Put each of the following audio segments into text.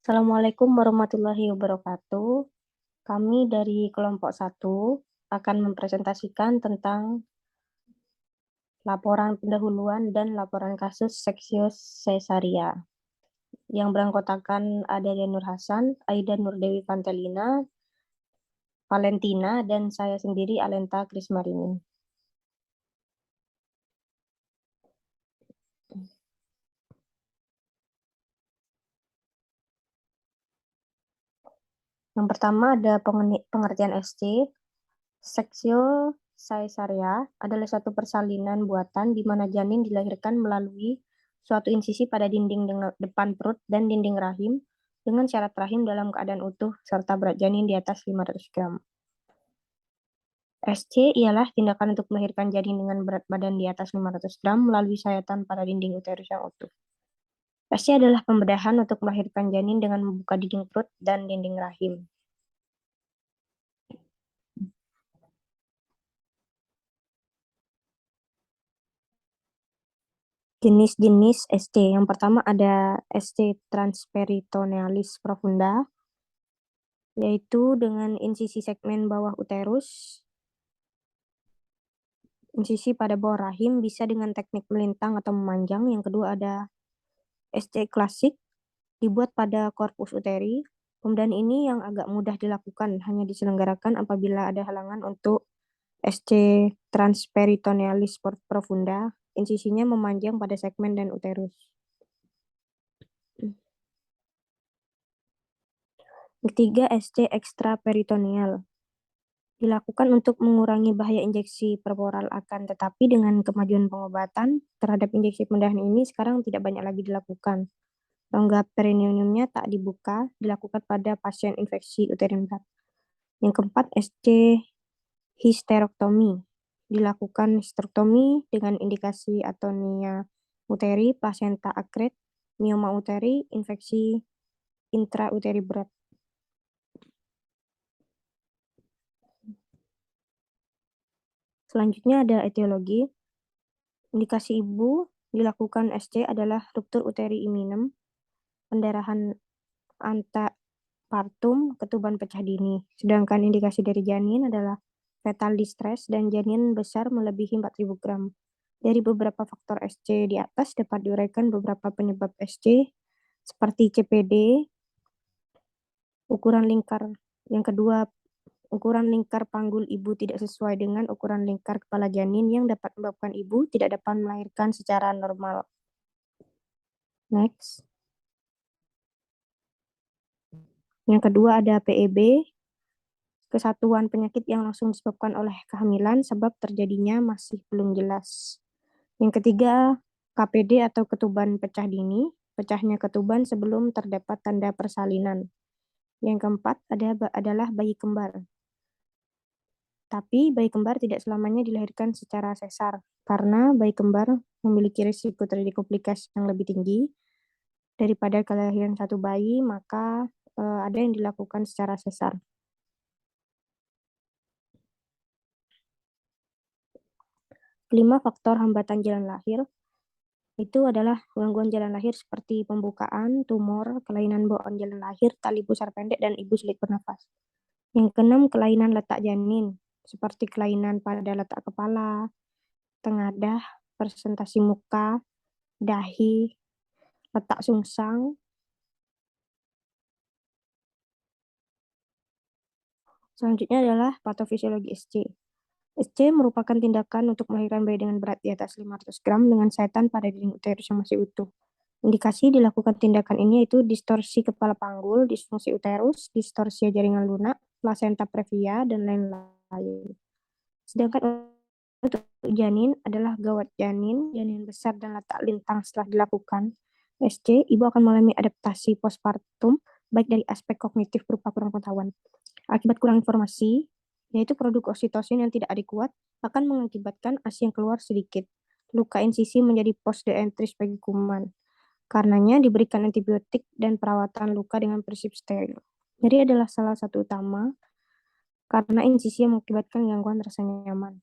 Assalamualaikum warahmatullahi wabarakatuh. Kami dari kelompok 1 akan mempresentasikan tentang laporan pendahuluan dan laporan kasus Seksius Caesaria yang beranggotakan Adelia Nur Hasan, Aida Nurdewi Pantelina, Valentina, dan saya sendiri Alenta Krismarini. Yang pertama ada pengertian SC. Seksio Caesaria adalah suatu persalinan buatan di mana janin dilahirkan melalui suatu insisi pada dinding depan perut dan dinding rahim dengan syarat rahim dalam keadaan utuh serta berat janin di atas 500 gram. SC ialah tindakan untuk melahirkan janin dengan berat badan di atas 500 gram melalui sayatan pada dinding uterus yang utuh. SC adalah pembedahan untuk melahirkan janin dengan membuka dinding perut dan dinding rahim. Jenis-jenis SC. Yang pertama ada SC transperitonealis profunda, yaitu dengan insisi segmen bawah uterus, insisi pada bawah rahim, bisa dengan teknik melintang atau memanjang. Yang kedua ada SC klasik, dibuat pada korpus uteri. Pembedahan ini yang agak mudah dilakukan, hanya diselenggarakan apabila ada halangan untuk SC transperitonealis profunda, insisinya memanjang pada segmen dan uterus. Ketiga, SC ekstraperitoneal. Dilakukan untuk mengurangi bahaya injeksi peroral akan, tetapi dengan kemajuan pengobatan terhadap injeksi pembedahan ini sekarang tidak banyak lagi dilakukan. Rongga perineumnya tak dibuka, dilakukan pada pasien infeksi uterin berat. Yang keempat, SC histerektomi. Dilakukan histerektomi dengan indikasi atonia uteri, plasenta akret, mioma uteri, infeksi intrauteri berat. Selanjutnya ada etiologi. Indikasi ibu dilakukan SC adalah ruptur uteri iminem, pendarahan antepartum, ketuban pecah dini. Sedangkan indikasi dari janin adalah fetal distress dan janin besar melebihi 4.000 gram. Dari beberapa faktor SC di atas dapat diuraikan beberapa penyebab SC seperti CPD, ukuran lingkar. Yang kedua, ukuran lingkar panggul ibu tidak sesuai dengan ukuran lingkar kepala janin yang dapat menyebabkan ibu tidak dapat melahirkan secara normal. Next. Yang kedua ada PEB, kesatuan penyakit yang langsung disebabkan oleh kehamilan, sebab terjadinya masih belum jelas. Yang ketiga, KPD atau ketuban pecah dini, pecahnya ketuban sebelum terdapat tanda persalinan. Yang keempat adalah bayi kembar. Tapi bayi kembar tidak selamanya dilahirkan secara sesar, karena bayi kembar memiliki risiko terjadi komplikasi yang lebih tinggi daripada kelahiran satu bayi, maka ada yang dilakukan secara sesar. 5 faktor hambatan jalan lahir itu adalah gangguan jalan lahir seperti pembukaan, tumor, kelainan bawaan jalan lahir, tali pusar pendek, dan ibu sulit bernafas. Yang keenam, kelainan letak janin, seperti kelainan pada letak kepala, tengadah, presentasi muka, dahi, letak sungsang. Selanjutnya adalah patofisiologi SC. SC merupakan tindakan untuk melahirkan bayi dengan berat di atas 500 gram dengan sayatan pada dinding uterus yang masih utuh. Indikasi dilakukan tindakan ini yaitu distorsi kepala panggul, disfungsi uterus, distorsi jaringan lunak, plasenta previa, dan lain-lain. Sedangkan untuk janin adalah gawat janin, janin besar dan letak lintang setelah dilakukan SC, ibu akan mengalami adaptasi postpartum, baik dari aspek kognitif berupa kurang pengetahuan. Akibat kurang informasi, yaitu produk oksitosin yang tidak adekuat, akan mengakibatkan ASI yang keluar sedikit. Luka insisi menjadi post de-entris bagi kuman. Karenanya diberikan antibiotik dan perawatan luka dengan prinsip steril. Jadi adalah salah satu utama karena insisi yang mengakibatkan gangguan rasa nyaman.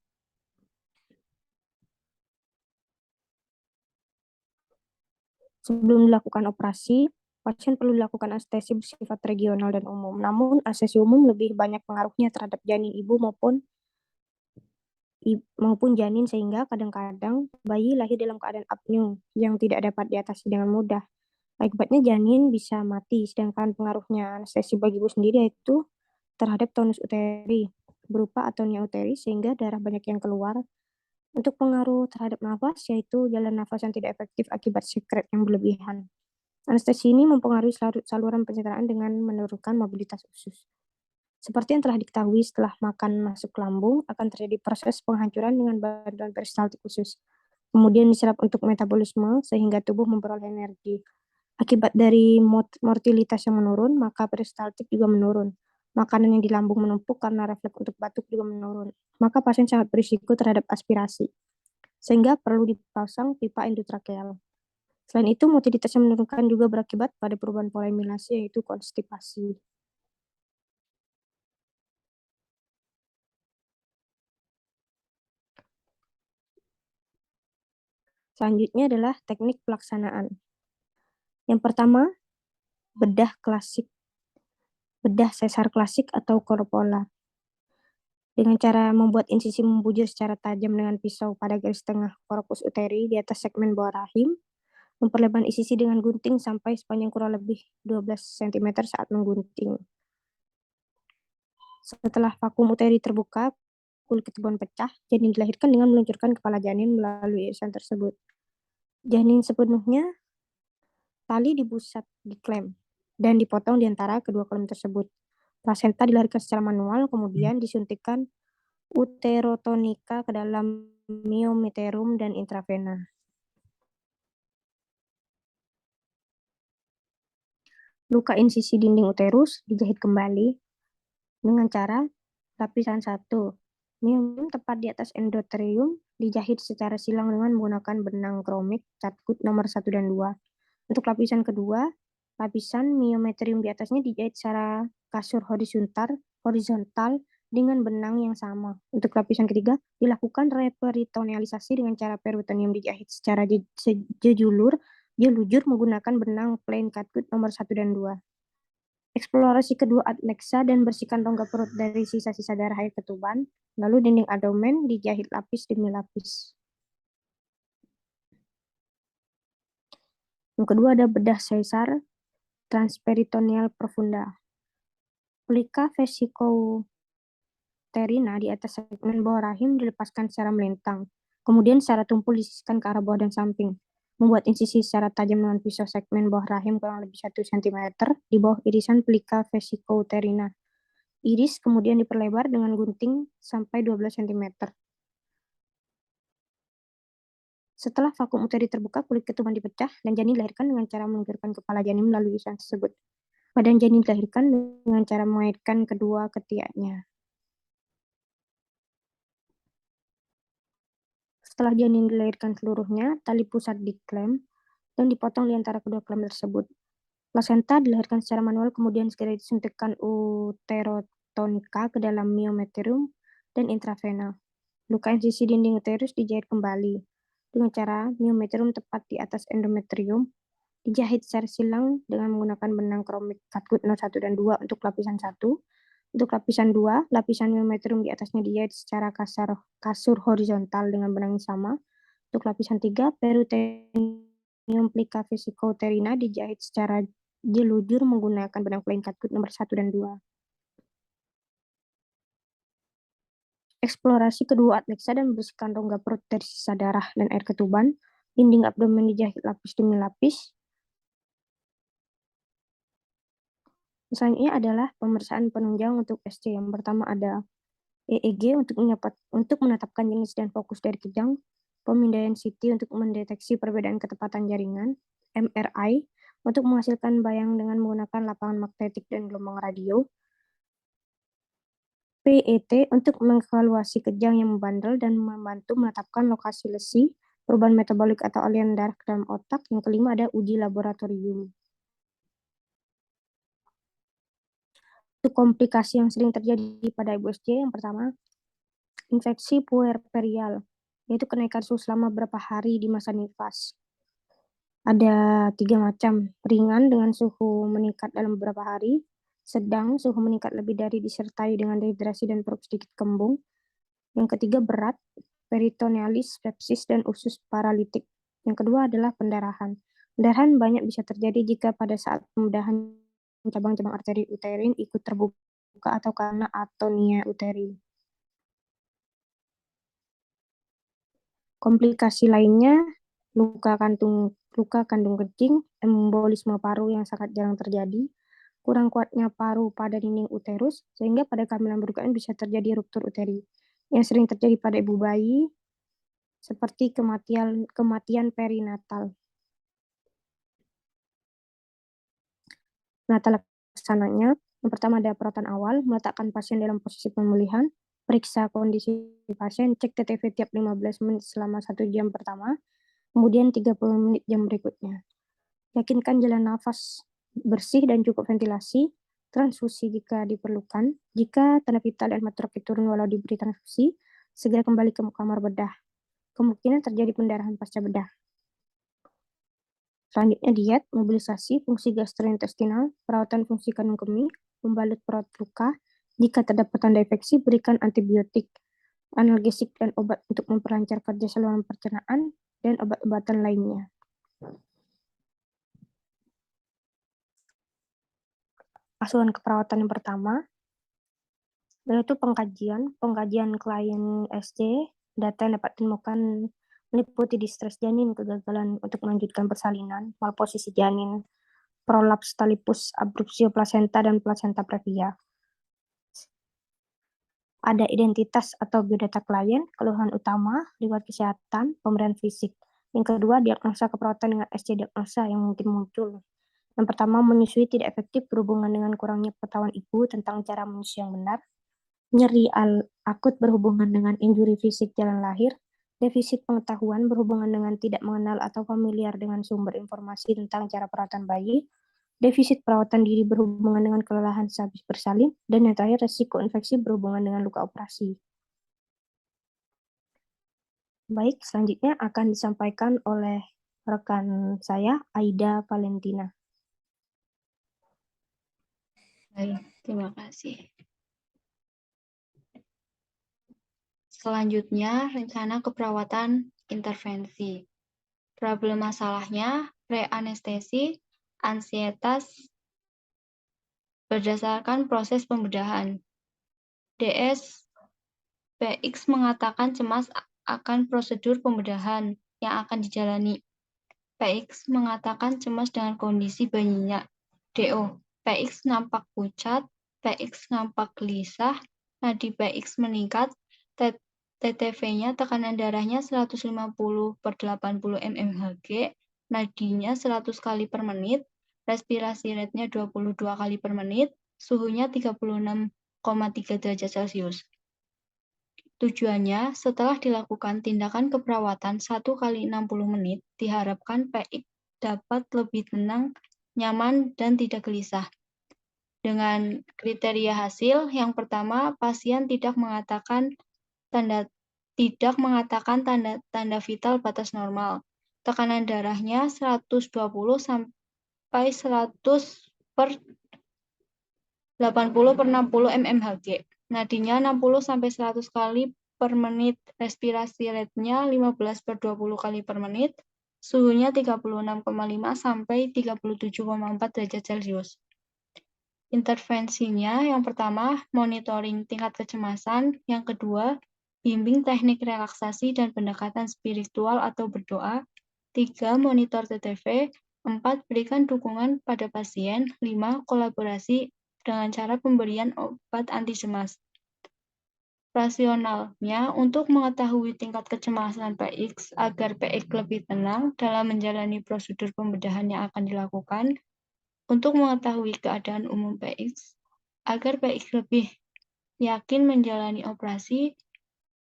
Sebelum dilakukan operasi, pasien perlu dilakukan anestesi bersifat regional dan umum. Namun, anestesi umum lebih banyak pengaruhnya terhadap janin ibu maupun janin sehingga kadang-kadang bayi lahir dalam keadaan apnea yang tidak dapat diatasi dengan mudah. Akibatnya janin bisa mati, sedangkan pengaruhnya anestesi bagi ibu sendiri yaitu terhadap tonus uteri berupa atonia uteri sehingga darah banyak yang keluar. Untuk pengaruh terhadap nafas yaitu jalan nafas yang tidak efektif akibat sekret yang berlebihan. Anestesi ini mempengaruhi saluran pencernaan dengan menurunkan mobilitas usus. Seperti yang telah diketahui, setelah makan masuk ke lambung, akan terjadi proses penghancuran dengan bantuan peristaltik usus. Kemudian diserap untuk metabolisme, sehingga tubuh memperoleh energi. Akibat dari mortalitas yang menurun, maka peristaltik juga menurun. Makanan yang di lambung menumpuk karena refleks untuk batuk juga menurun. Maka pasien sangat berisiko terhadap aspirasi, sehingga perlu dipasang pipa endotrakeal. Selain itu, motilitas yang menurunkan juga berakibat pada perubahan pola emilasi, yaitu konstipasi. Selanjutnya adalah teknik pelaksanaan. Yang pertama, bedah klasik, bedah sesar klasik atau korpola. Dengan cara membuat insisi membujur secara tajam dengan pisau pada garis tengah korpus uteri di atas segmen bawah rahim, memperlebar insisi dengan gunting sampai sepanjang kurang lebih 12 cm saat menggunting. Setelah vakum uteri terbuka, kulit ketuban pecah, janin dilahirkan dengan meluncurkan kepala janin melalui irisan tersebut. Janin sepenuhnya tali dibusat di klem dan dipotong di antara kedua klem tersebut. Plasenta dilahirkan secara manual, kemudian disuntikkan uterotonika ke dalam myometerium dan intravena. Luka insisi dinding uterus dijahit kembali dengan cara lapisan 1. Myometrium tepat di atas endometrium dijahit secara silang dengan menggunakan benang kromik catgut nomor 1 dan 2. Untuk lapisan kedua, lapisan myometrium di atasnya dijahit secara kasur horizontal dengan benang yang sama. Untuk lapisan ketiga, dilakukan reperitonealisasi dengan cara peritoneum dijahit secara jelujur menggunakan benang plain catgut nomor 1 dan 2. Eksplorasi kedua adnexa dan bersihkan rongga perut dari sisa-sisa darah air ketuban, lalu dinding abdomen dijahit lapis demi lapis. Yang kedua ada bedah sesar transperitoneal profunda. Plika vesicouterina di atas segmen bawah rahim dilepaskan secara melintang. Kemudian secara tumpul disisihkan ke arah bawah dan samping. Membuat insisi secara tajam dengan pisau segmen bawah rahim kurang lebih 1 cm di bawah irisan plika vesicouterina. Iris kemudian diperlebar dengan gunting sampai 12 cm. Setelah vakum uteri terbuka, kulit ketuban dipecah dan janin dilahirkan dengan cara menggigirkan kepala janin melalui irisan tersebut. Badan janin dilahirkan dengan cara mengaitkan kedua ketiaknya. Setelah janin dilahirkan seluruhnya, tali pusat diklem dan dipotong di antara kedua klem tersebut. Plasenta dilahirkan secara manual, kemudian segera disuntikkan uterotonika ke dalam myometerium dan intravena. Luka insisi dinding uterus dijahit kembali dengan cara myometerium tepat di atas endometrium dijahit secara silang dengan menggunakan benang kromik catgut 01 dan 2 untuk lapisan 1. Untuk lapisan 2, lapisan myometrium di atasnya dijahit secara kasur horizontal dengan benang yang sama. Untuk lapisan 3, peritoneum plika vesicouterina dijahit secara jelujur menggunakan benang plain catgut nomor 1 dan 2. Eksplorasi kedua adnexa dan membersihkan rongga perut dari sisa darah dan air ketuban. Dinding abdomen dijahit lapis demi lapis. Selanjutnya adalah pemeriksaan penunjang untuk SC. Yang pertama ada EEG untuk menetapkan jenis dan fokus dari kejang, pemindaian CT untuk mendeteksi perbedaan ketepatan jaringan, MRI untuk menghasilkan bayang dengan menggunakan lapangan magnetik dan gelombang radio, PET untuk mengevaluasi kejang yang membandel dan membantu menetapkan lokasi lesi, perubahan metabolik atau aliran darah ke dalam otak. Yang kelima ada uji laboratorium. Untuk komplikasi yang sering terjadi pada ibu SC, yang pertama, infeksi puerperial, yaitu kenaikan suhu selama beberapa hari di masa nifas. Ada 3 macam, ringan dengan suhu meningkat dalam beberapa hari, sedang suhu meningkat lebih dari disertai dengan dehidrasi dan perut sedikit kembung. Yang ketiga berat, peritonealis, sepsis, dan usus paralitik. Yang kedua adalah pendarahan. Pendarahan banyak bisa terjadi jika pada saat pembedahan cabang-cabang arteri uterin ikut terbuka atau karena atonia uterin. Komplikasi lainnya, luka kandung kecing, embolisme paru yang sangat jarang terjadi, kurang kuatnya paru pada dinding uterus, sehingga pada kehamilan berikutnya bisa terjadi ruptur uteri. Yang sering terjadi pada ibu bayi, seperti kematian perinatal. Nah, laksananya, yang pertama ada perawatan awal, meletakkan pasien dalam posisi pemulihan, periksa kondisi pasien, cek TTV tiap 15 menit selama 1 jam pertama, kemudian 30 menit jam berikutnya. Yakinkan jalan nafas bersih dan cukup ventilasi, transfusi jika diperlukan. Jika tanda vital dan hematokrit turun walau diberi transfusi, segera kembali ke kamar bedah. Kemungkinan terjadi pendarahan pasca bedah. Selanjutnya diet, mobilisasi, fungsi gastrointestinal, perawatan fungsi kandung kemih, membalut perut luka. Jika terdapat tanda infeksi, berikan antibiotik, analgesik, dan obat untuk memperlancar kerja saluran pencernaan, dan obat-obatan lainnya. Asuhan keperawatan yang pertama, yaitu pengkajian klien SC, data yang dapat ditemukan meliputi distres janin, kegagalan untuk melanjutkan persalinan, malposisi janin, prolaps talipus, abrupsio plasenta, dan plasenta previa. Ada identitas atau biodata klien, keluhan utama, riwayat kesehatan, pemberian fisik. Yang kedua, diagnosa keperawatan dengan SC diagnosa yang mungkin muncul. Yang pertama, menyusui tidak efektif berhubungan dengan kurangnya pengetahuan ibu tentang cara menyusui yang benar, nyeri akut berhubungan dengan injuri fisik jalan lahir, defisit pengetahuan berhubungan dengan tidak mengenal atau familiar dengan sumber informasi tentang cara perawatan bayi, defisit perawatan diri berhubungan dengan kelelahan sehabis bersalin, dan yang terakhir resiko infeksi berhubungan dengan luka operasi. Baik, selanjutnya akan disampaikan oleh rekan saya, Aida Valentina. Baik, terima kasih. Selanjutnya, rencana keperawatan intervensi. Problem masalahnya, pre-anestesi, ansietas berdasarkan proses pembedahan. DS PX mengatakan cemas akan prosedur pembedahan yang akan dijalani. PX mengatakan cemas dengan kondisi bayinya. DO, PX nampak pucat, PX nampak gelisah, nadi PX meningkat, TTV-nya tekanan darahnya 150/80 mmHg, nadinya 100 kali per menit, respirasi rate-nya 22 kali per menit, suhunya 36,3 derajat Celcius. Tujuannya, setelah dilakukan tindakan keperawatan 1 kali 60 menit, diharapkan PX dapat lebih tenang, nyaman, dan tidak gelisah. Dengan kriteria hasil, yang pertama, pasien tidak mengatakan tanda vital batas normal. Tekanan darahnya 120 sampai 100 per 80/60 mmHg. Nadinya 60 sampai 100 kali per menit. Respirasi rate-nya 15/20 kali per menit. Suhunya 36,5 sampai 37,4 derajat Celcius. Intervensinya yang pertama, monitoring tingkat kecemasan. Yang kedua, bimbing teknik relaksasi dan pendekatan spiritual atau berdoa. 3. Monitor TTV. 4. Berikan dukungan pada pasien. 5. Kolaborasi dengan cara pemberian obat anti cemas. Rasionalnya, untuk mengetahui tingkat kecemasan PX agar PX lebih tenang dalam menjalani prosedur pembedahan yang akan dilakukan, untuk mengetahui keadaan umum PX, agar PX lebih yakin menjalani operasi,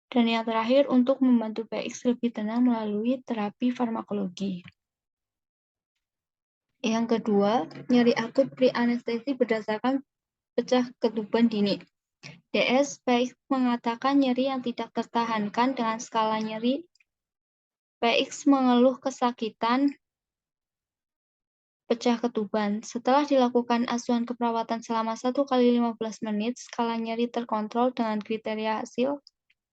dan yang terakhir untuk membantu PX lebih tenang melalui terapi farmakologi. Yang kedua, nyeri akut pre-anestesi berdasarkan pecah ketuban dini. DS PX mengatakan nyeri yang tidak tertahankan dengan skala nyeri. PX mengeluh kesakitan pecah ketuban. Setelah dilakukan asuhan keperawatan selama 1 kali 15 menit, skala nyeri terkontrol dengan kriteria hasil,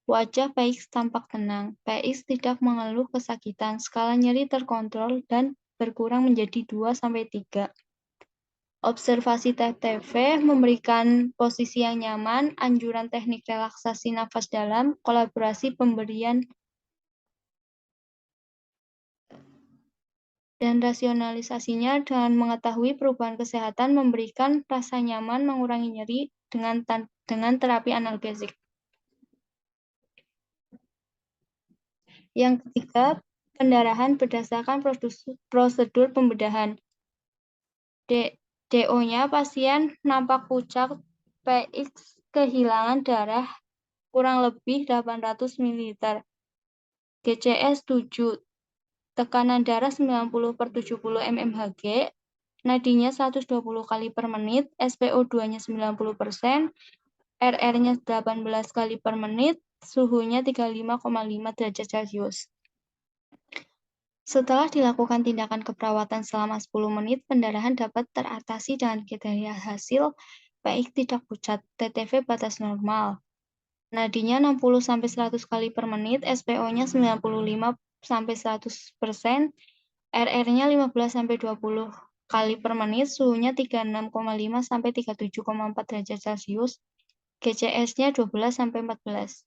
wajah PX tampak tenang. PX tidak mengeluh kesakitan, skala nyeri terkontrol dan berkurang menjadi 2-3. Observasi TTV memberikan posisi yang nyaman, anjuran teknik relaksasi nafas dalam, kolaborasi pemberian dan rasionalisasinya dengan mengetahui perubahan kesehatan memberikan rasa nyaman mengurangi nyeri dengan terapi analgesik. Yang ketiga, pendarahan berdasarkan prosedur pembedahan. DO-nya pasien nampak pucat, PX kehilangan darah kurang lebih 800 ml. GCS 7, tekanan darah 90/70 mmHg, nadinya 120 kali per menit, SpO2-nya 90%, RR-nya 18 kali per menit, suhunya 35,5 derajat Celcius. Setelah dilakukan tindakan keperawatan selama 10 menit, pendarahan dapat teratasi dengan kriteria hasil, PX tidak pucat, TTV batas normal. Nadinya 60-100 kali per menit, SpO-nya 95-100%, RR-nya 15-20 kali per menit, suhunya 36,5-37,4 derajat Celcius, GCS-nya 12-14.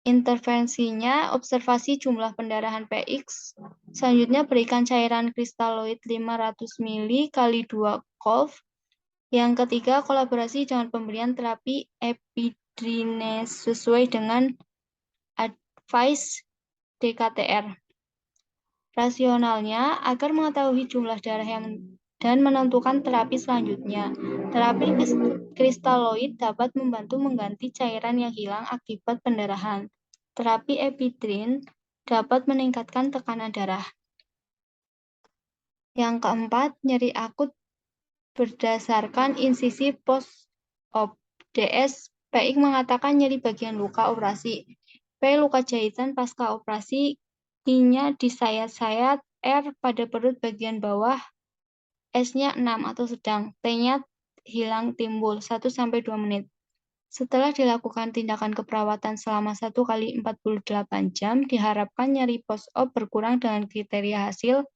Intervensinya, observasi jumlah pendarahan PX. Selanjutnya berikan cairan kristaloid 500 ml kali 2 kolv. Yang ketiga, kolaborasi dengan pemberian terapi epidrine sesuai dengan advice DKTR. Rasionalnya, agar mengetahui jumlah darah dan menentukan terapi selanjutnya. Terapi kristaloid dapat membantu mengganti cairan yang hilang akibat pendarahan. Terapi epidrin dapat meningkatkan tekanan darah. Yang keempat, nyeri akut berdasarkan insisi post-op. DS, PX mengatakan nyeri bagian luka operasi. P, luka jahitan pasca operasi, I-nya disayat-sayat, R pada perut bagian bawah, S-nya 6 atau sedang, T-nya hilang timbul 1-2 menit. Setelah dilakukan tindakan keperawatan selama 1 kali 48 jam, diharapkan nyeri post-op berkurang dengan kriteria hasil,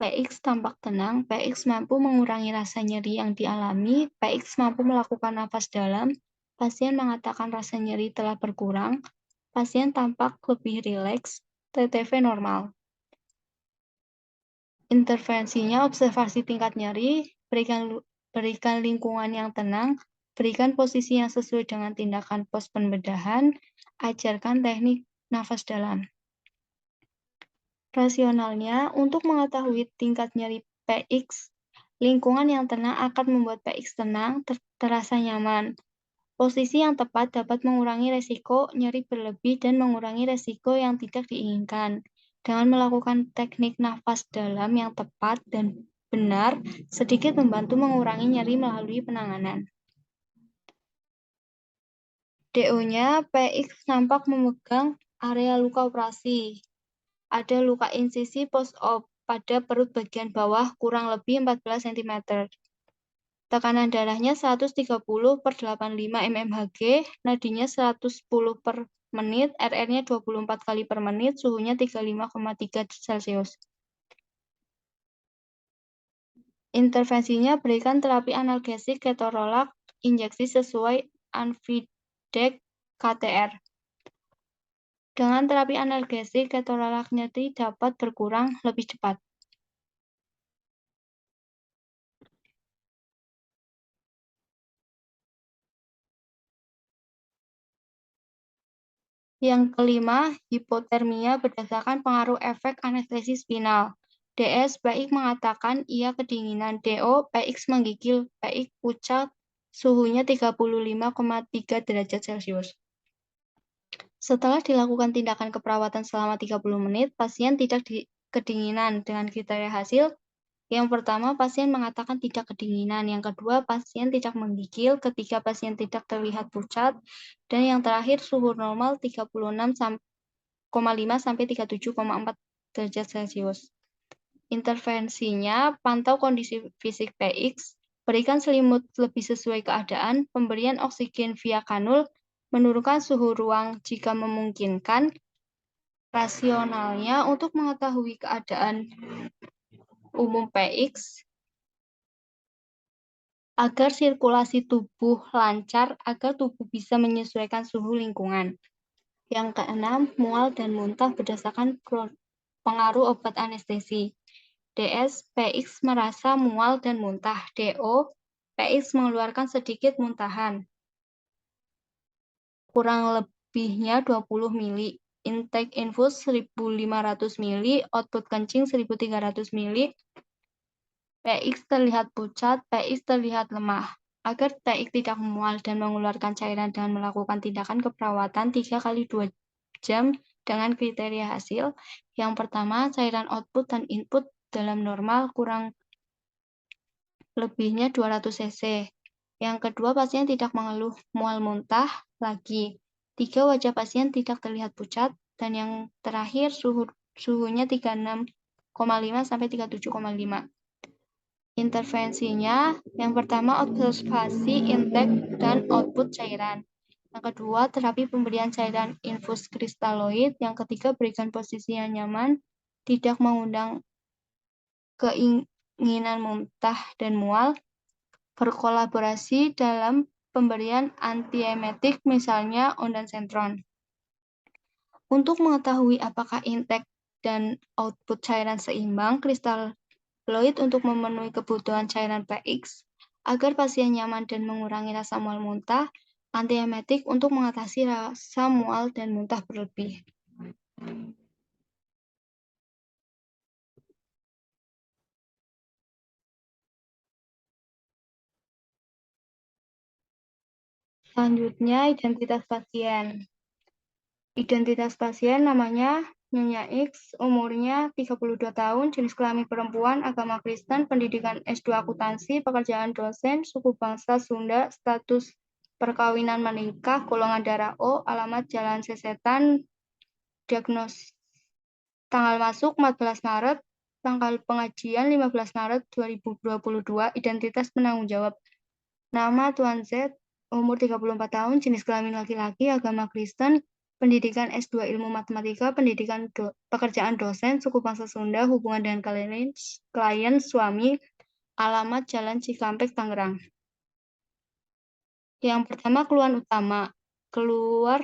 PX tampak tenang, PX mampu mengurangi rasa nyeri yang dialami, PX mampu melakukan nafas dalam, pasien mengatakan rasa nyeri telah berkurang, pasien tampak lebih rileks, TTV normal. Intervensinya, observasi tingkat nyeri, berikan lingkungan yang tenang, berikan posisi yang sesuai dengan tindakan pos pembedahan, ajarkan teknik nafas dalam. Rasionalnya, untuk mengetahui tingkat nyeri PX, lingkungan yang tenang akan membuat PX tenang, terasa nyaman. Posisi yang tepat dapat mengurangi resiko nyeri berlebih dan mengurangi resiko yang tidak diinginkan. Dengan melakukan teknik nafas dalam yang tepat dan benar, sedikit membantu mengurangi nyeri melalui penanganan. DO-nya, PX nampak memegang area luka operasi. Ada luka insisi post-op pada perut bagian bawah kurang lebih 14 cm. Tekanan darahnya 130/85 mmHg, nadinya 110 per menit, RR-nya 24 kali per menit, suhunya 35,3 Celcius. Intervensinya berikan terapi analgesik ketorolak injeksi sesuai Anvidec KTR. Dengan terapi analgesik ketorolak nyeri dapat berkurang lebih cepat. Yang kelima, hipotermia berdasarkan pengaruh efek anestesi spinal. DS, PX mengatakan ia kedinginan. DO, PX menggigil, PX pucat, suhunya 35,3 derajat Celcius. Setelah dilakukan tindakan keperawatan selama 30 menit, pasien tidak kedinginan dengan kriteria hasil. Yang pertama, pasien mengatakan tidak kedinginan. Yang kedua, pasien tidak menggigil. Ketiga, pasien tidak terlihat pucat. Dan yang terakhir, suhu normal 36,5 sampai 37,4 derajat Celcius. Intervensinya, pantau kondisi fisik PX, berikan selimut lebih sesuai keadaan, pemberian oksigen via kanul, menurunkan suhu ruang jika memungkinkan. Rasionalnya, untuk mengetahui keadaan umum PX, agar sirkulasi tubuh lancar, agar tubuh bisa menyesuaikan suhu lingkungan. Yang keenam, mual dan muntah berdasarkan pengaruh obat anestesi. DS, PX merasa mual dan muntah. DO, PX mengeluarkan sedikit muntahan. Kurang lebihnya 20 mili. Intake infus 1500 mili, output kencing 1300 mili. PX terlihat pucat, PX terlihat lemah. Agar PX tidak mual dan mengeluarkan cairan dengan melakukan tindakan keperawatan 3 kali 2 jam dengan kriteria hasil. Yang pertama, cairan output dan input dalam normal kurang lebihnya 200 cc. Yang kedua, pasien tidak mengeluh mual muntah lagi. 3, wajah pasien tidak terlihat pucat. Dan yang terakhir, suhunya 36,5 sampai 37,5. Intervensinya, yang pertama observasi intake dan output cairan. Yang kedua, terapi pemberian cairan infus kristaloid. Yang ketiga, berikan posisi yang nyaman, tidak mengundang keinginan muntah dan mual. Berkolaborasi dalam pemberian antiemetik, misalnya ondansetron. Untuk mengetahui apakah intake dan output cairan seimbang, kristaloid untuk memenuhi kebutuhan cairan PX, agar pasien nyaman dan mengurangi rasa mual muntah, antiemetik untuk mengatasi rasa mual dan muntah berlebih. Selanjutnya, identitas pasien. Identitas pasien namanya Nyonya X, umurnya 32 tahun, jenis kelamin perempuan, agama Kristen, pendidikan S2 akuntansi, pekerjaan dosen, suku bangsa Sunda, status perkawinan menikah, golongan darah O, alamat Jalan Sesetan, diagnos tanggal masuk 14 Maret, tanggal pengajian 15 Maret 2022, identitas penanggung jawab. Nama Tuan Z, umur 34 tahun, jenis kelamin laki-laki, agama Kristen, pendidikan S2 ilmu matematika, pekerjaan dosen, suku bangsa Sunda, hubungan dengan klien suami, alamat Jalan Cikampek, Tangerang. Yang pertama, keluhan utama. Keluar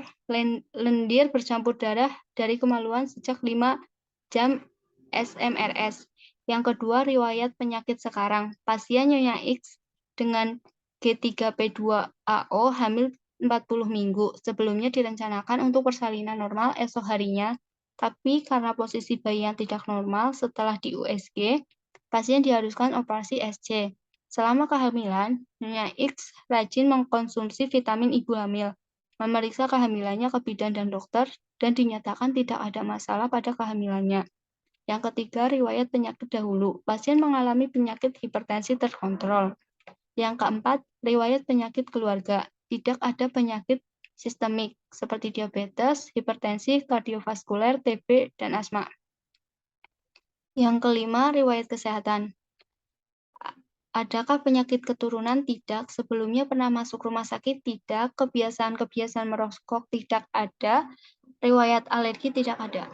lendir bercampur darah dari kemaluan sejak 5 jam SMRS. Yang kedua, riwayat penyakit sekarang. Pasien Nyonya X dengan G3P2AO hamil 40 minggu. Sebelumnya direncanakan untuk persalinan normal esok harinya, tapi karena posisi bayi yang tidak normal setelah di USG, pasien diharuskan operasi SC. Selama kehamilan, Nyonya X rajin mengkonsumsi vitamin ibu hamil, memeriksa kehamilannya ke bidan dan dokter, dan dinyatakan tidak ada masalah pada kehamilannya. Yang ketiga, riwayat penyakit dahulu. Pasien mengalami penyakit hipertensi terkontrol. Yang keempat, riwayat penyakit keluarga. Tidak ada penyakit sistemik seperti diabetes, hipertensi, kardiovaskuler, TB, dan asma. Yang kelima, riwayat kesehatan. Adakah penyakit keturunan? Tidak. Sebelumnya pernah masuk rumah sakit? Tidak. Kebiasaan-kebiasaan merokok? Tidak ada. Riwayat alergi? Tidak ada.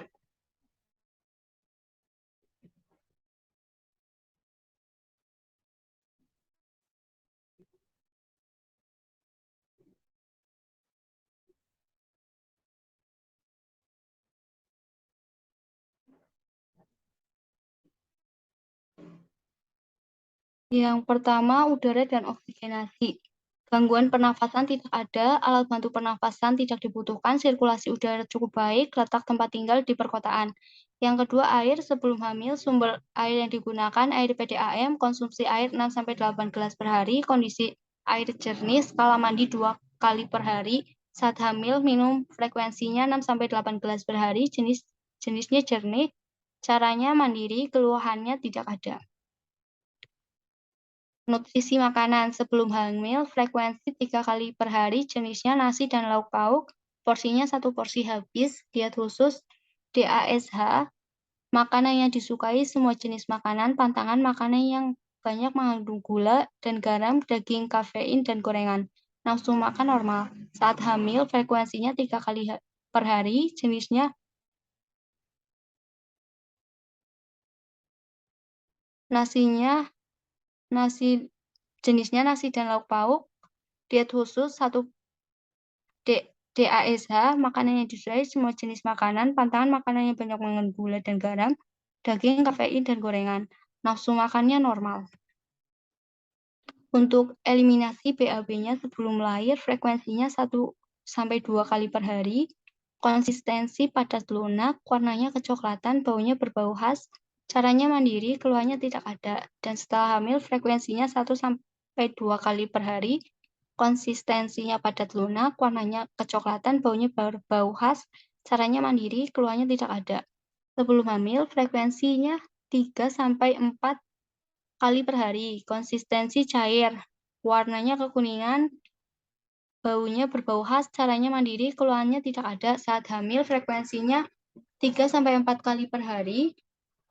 Yang pertama, udara dan oksigenasi. Gangguan pernafasan tidak ada, alat bantu pernafasan tidak dibutuhkan, sirkulasi udara cukup baik, letak tempat tinggal di perkotaan. Yang kedua, air. Sebelum hamil, sumber air yang digunakan air PDAM, konsumsi air 6-8 gelas per hari, kondisi air jernih, skala mandi 2 kali per hari. Saat hamil, minum frekuensinya 6-8 gelas per hari, jenisnya jernih, caranya mandiri, keluhannya tidak ada. Nutrisi makanan sebelum hamil, frekuensi 3 kali per hari, jenisnya nasi dan lauk pauk, porsinya 1 porsi habis, diet khusus, DASH, Makanan yang disukai semua jenis makanan, pantangan makanan yang banyak mengandung gula dan garam, daging, kafein, dan gorengan. Nafsu makan normal. Saat hamil, frekuensinya 3 kali per hari, jenisnya jenisnya nasi dan lauk pauk, diet khusus 1 DASH, makanan yang disukai semua jenis makanan, pantangan makanan yang banyak mengandung gula dan garam, daging, kafein, dan gorengan. Nafsu makannya normal. Untuk eliminasi BAB-nya sebelum lahir, frekuensinya 1 sampai 2 kali per hari, konsistensi padat lunak, warnanya kecoklatan, baunya berbau khas, caranya mandiri, keluhannya tidak ada, dan setelah hamil frekuensinya 1 sampai 2 kali per hari, konsistensinya padat lunak, warnanya kecoklatan, baunya berbau khas, caranya mandiri, keluhannya tidak ada. Sebelum hamil, frekuensinya 3 sampai 4 kali per hari, konsistensi cair, warnanya kekuningan, baunya berbau khas, caranya mandiri, keluhannya tidak ada. Saat hamil, frekuensinya 3 sampai 4 kali per hari,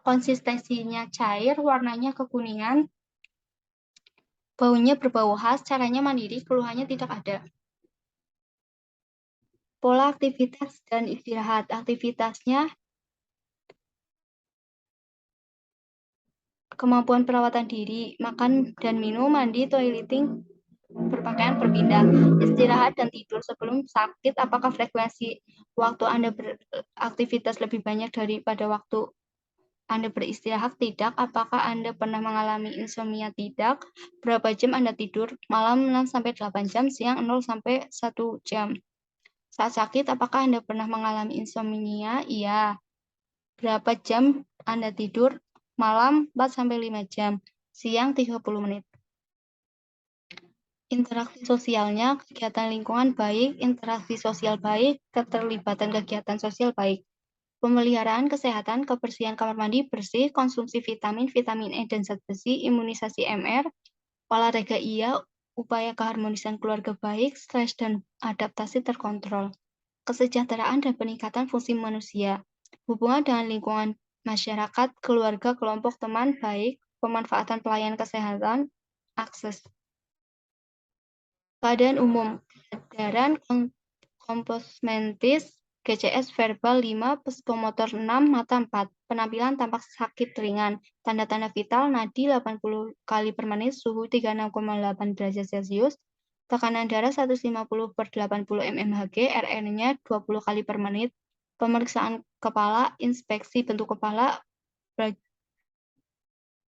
konsistensinya cair, warnanya kekuningan, baunya berbau khas, caranya mandiri, keluhannya tidak ada. Pola aktivitas dan istirahat. Aktivitasnya kemampuan perawatan diri, makan dan minum, mandi, toileting, berpakaian, berpindah, istirahat dan tidur sebelum sakit. Apakah frekuensi waktu Anda beraktivitas lebih banyak daripada waktu Anda beristirahat? Tidak. Apakah Anda pernah mengalami insomnia? Tidak. Berapa jam Anda tidur? Malam 6 sampai 8 jam, siang 0 sampai 1 jam. Saat sakit, apakah Anda pernah mengalami insomnia? Iya. Berapa jam Anda tidur? Malam 4 sampai 5 jam, siang 30 menit. Interaksi sosialnya, kegiatan lingkungan baik, interaksi sosial baik, keterlibatan kegiatan sosial baik. Pemeliharaan kesehatan, kebersihan kamar mandi bersih, konsumsi vitamin, vitamin E dan zat besi, imunisasi MR, olahraga iya, upaya keharmonisan keluarga baik, stres dan adaptasi terkontrol. Kesejahteraan dan peningkatan fungsi manusia. Hubungan dengan lingkungan masyarakat, keluarga, kelompok teman baik, pemanfaatan pelayanan kesehatan, akses. Keadaan umum, kesadaran komposmentis, GCS verbal 5, psikomotor 6, mata 4, penampilan tampak sakit ringan, tanda-tanda vital, nadi 80 kali per menit, suhu 36,8 derajat Celcius, tekanan darah 150/80 mmHg, RR-nya 20 kali per menit, pemeriksaan kepala, inspeksi bentuk kepala,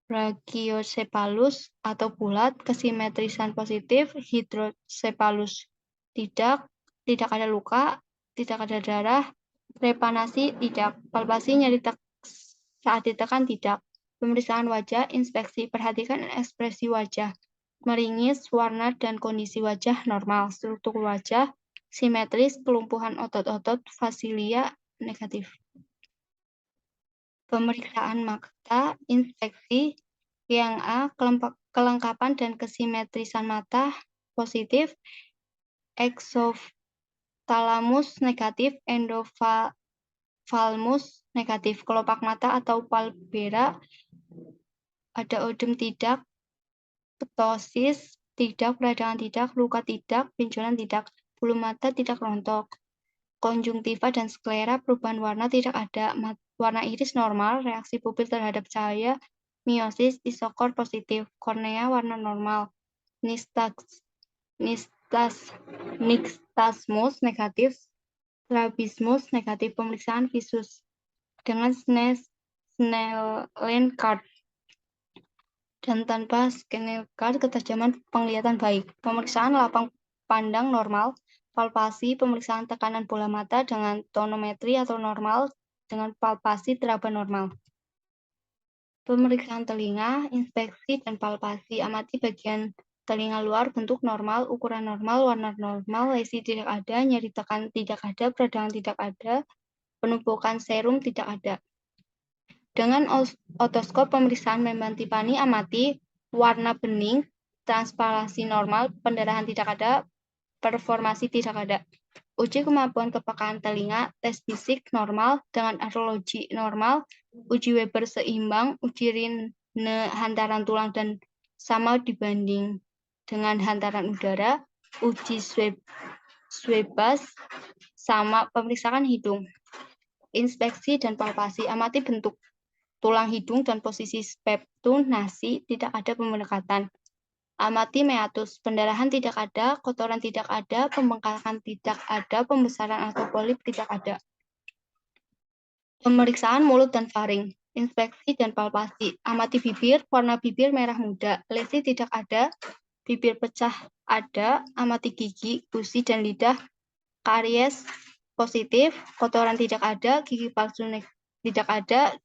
brachiocephalus atau bulat, kesimetrisan positif, hidrocephalus tidak ada luka, tidak ada darah, trepanasi tidak, palpasi nyeri saat ditekan tidak, pemeriksaan wajah, inspeksi, perhatikan ekspresi wajah, meringis, warna dan kondisi wajah normal, struktur wajah simetris, kelumpuhan otot-otot fasilia negatif. Pemeriksaan mata, inspeksi, yang A, kelengkapan dan kesimetrisan mata positif, exophthalmus negatif, endophthalmus negatif, kelopak mata atau palpebra, ada odem tidak, ptosis tidak, peradangan tidak, luka tidak, benjolan tidak, bulu mata tidak rontok, konjungtiva dan sklera, perubahan warna tidak ada, warna iris normal, reaksi pupil terhadap cahaya, miosis, isokor positif, kornea warna normal, nixtasmus negatif, strabismus negatif, pemeriksaan visus dengan Snellen card dan tanpa Snellen card, ketajaman penglihatan baik, pemeriksaan lapang pandang normal, palpasi, pemeriksaan tekanan bola mata dengan tonometri atau normal dengan palpasi teraba normal. Pemeriksaan telinga, inspeksi dan palpasi, amati bagian telinga luar, bentuk normal, ukuran normal, warna normal, lesi tidak ada, nyeri tekan tidak ada, peradangan tidak ada, penumpukan serum tidak ada. Dengan otoskop pemeriksaan membantipani, amati warna bening, transparasi normal, pendarahan tidak ada, performasi tidak ada. uji kemampuan kepekaan telinga, tes fisik normal dengan arologi normal, uji Weber seimbang, uji Rine hantaran tulang dan sama dibanding dengan hantaran udara, uji Swebas, sama pemeriksaan hidung, inspeksi dan palpasi, amati bentuk tulang hidung dan posisi speptunasi, tidak ada pemendekatan. Amati meatus, pendarahan tidak ada, kotoran tidak ada, pembengkakan tidak ada, pembesaran atau polip tidak ada. Pemeriksaan mulut dan faring, inspeksi dan palpasi. Amati bibir, warna bibir merah muda, lesi tidak ada, bibir pecah ada, amati gigi, gusi dan lidah, karies positif, kotoran tidak ada, gigi palsu tidak ada,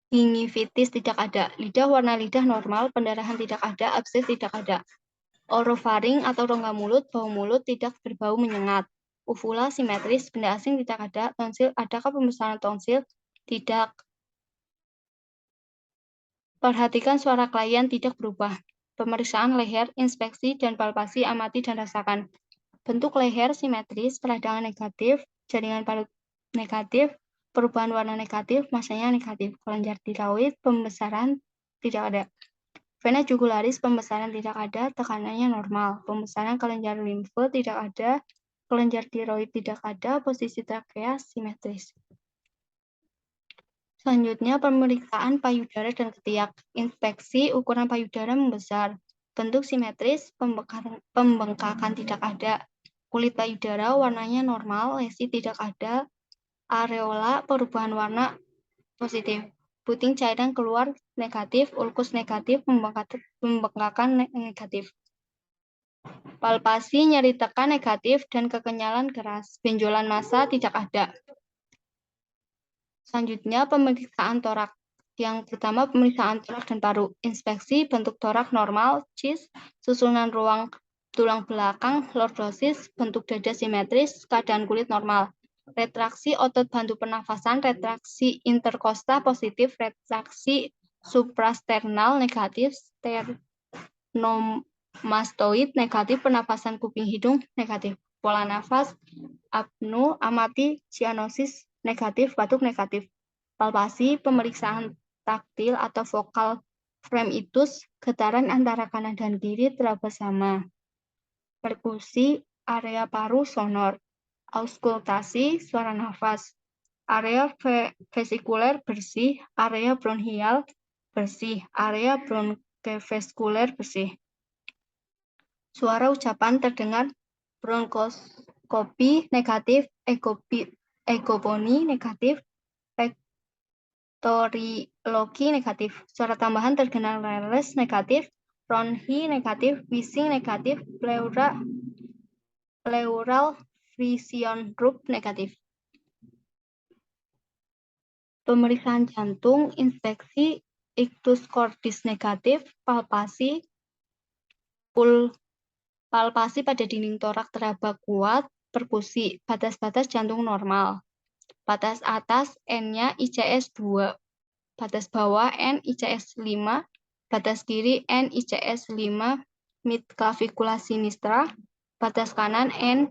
gingivitis tidak ada, lidah warna lidah normal, pendarahan tidak ada, abses tidak ada. Orofaring atau rongga mulut, bau mulut tidak berbau menyengat. Uvula simetris, benda asing tidak ada, tonsil, adakah pembesaran tonsil? Tidak. Perhatikan suara klien tidak berubah. Pemeriksaan leher, inspeksi dan palpasi, amati dan rasakan. Bentuk leher simetris, peradangan negatif, jaringan paru negatif, perubahan warna negatif, masanya negatif. Kelenjar tiroid, pembesaran tidak ada. Vena jugularis, pembesaran tidak ada, tekanannya normal. Pembesaran kelenjar limfe tidak ada, kelenjar tiroid tidak ada, posisi trakea simetris. Selanjutnya, pemeriksaan payudara dan ketiak. Inspeksi, ukuran payudara membesar. Bentuk simetris, pembengkakan tidak ada. Kulit payudara warnanya normal, lesi tidak ada. Areola, perubahan warna positif. Puting cairan keluar negatif, ulkus negatif, pembengkakan negatif. Palpasi, nyeri tekan negatif, dan kekenyalan keras. Benjolan massa tidak ada. Selanjutnya, pemeriksaan torak. Yang pertama, pemeriksaan torak dan paru. Inspeksi, bentuk torak normal, CIS, susunan ruang tulang belakang, lordosis, bentuk dada simetris, keadaan kulit normal. Retraksi otot bantu pernafasan, retraksi interkosta positif, retraksi suprasternal negatif, sternomastoid negatif, pernafasan kuping hidung negatif. Pola nafas, apnu, amati, cyanosis negatif, batuk negatif. Palpasi, pemeriksaan taktil atau vokal frame-itus, getaran antara kanan dan kiri teraba sama. Perkusi, area paru sonor. Auskultasi, suara nafas. Area vesikuler bersih, area bronhial bersih, area bronkevaskuler bersih. Suara ucapan terdengar, bronkoskopi negatif, egoponi negatif, rektorilogi negatif. Suara tambahan terdengar leles negatif, bronhi negatif, wheezing negatif, pleural vision group negatif. Pemeriksaan jantung, inspeksi, ictus cordis negatif, palpasi, palpasi pada dinding torak teraba kuat, perkusi, batas-batas jantung normal. Batas atas N-nya ICS 2, batas bawah N ICS 5, batas kiri N ICS 5, mid clavicula sinistra, batas kanan N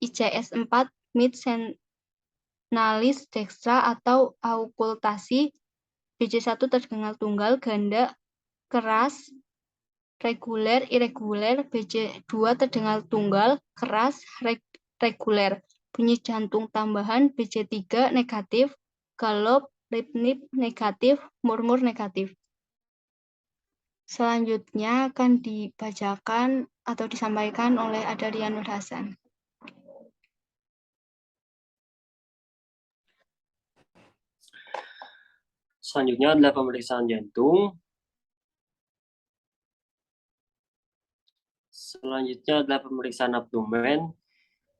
ICS 4, mid senalis dextra atau aukultasi. BC1 terdengar tunggal, ganda, keras, reguler, irreguler. BC2 terdengar tunggal, keras, reguler. Bunyi jantung tambahan. BC3 negatif, galop, ritmik negatif, murmur negatif. Selanjutnya akan dibacakan atau disampaikan oleh Adarian Nur Hasan. Selanjutnya adalah pemeriksaan jantung. Selanjutnya adalah pemeriksaan abdomen.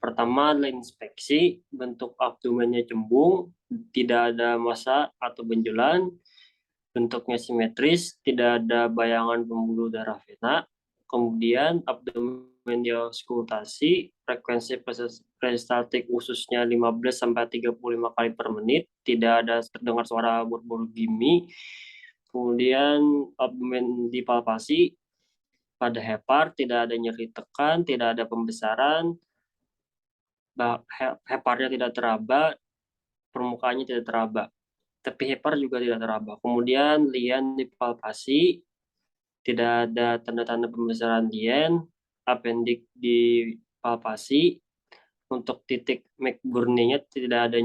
Pertama adalah inspeksi, bentuk abdomennya cembung, tidak ada massa atau benjolan, bentuknya simetris, tidak ada bayangan pembuluh darah vena. Kemudian abdomen diauskultasi, frekuensi peristaltik ususnya 15-35 kali per menit, tidak ada terdengar suara bor-bor gimi. Kemudian abdomen dipalpasi, pada hepar tidak ada nyeri tekan, tidak ada pembesaran. heparnya tidak teraba, permukaannya tidak teraba. Tepi hepar juga tidak teraba. Kemudian lien dipalpasi, tidak ada tanda-tanda pembesaran lien, apendik dipalpasi. Untuk titik McBurney-nya tidak adanya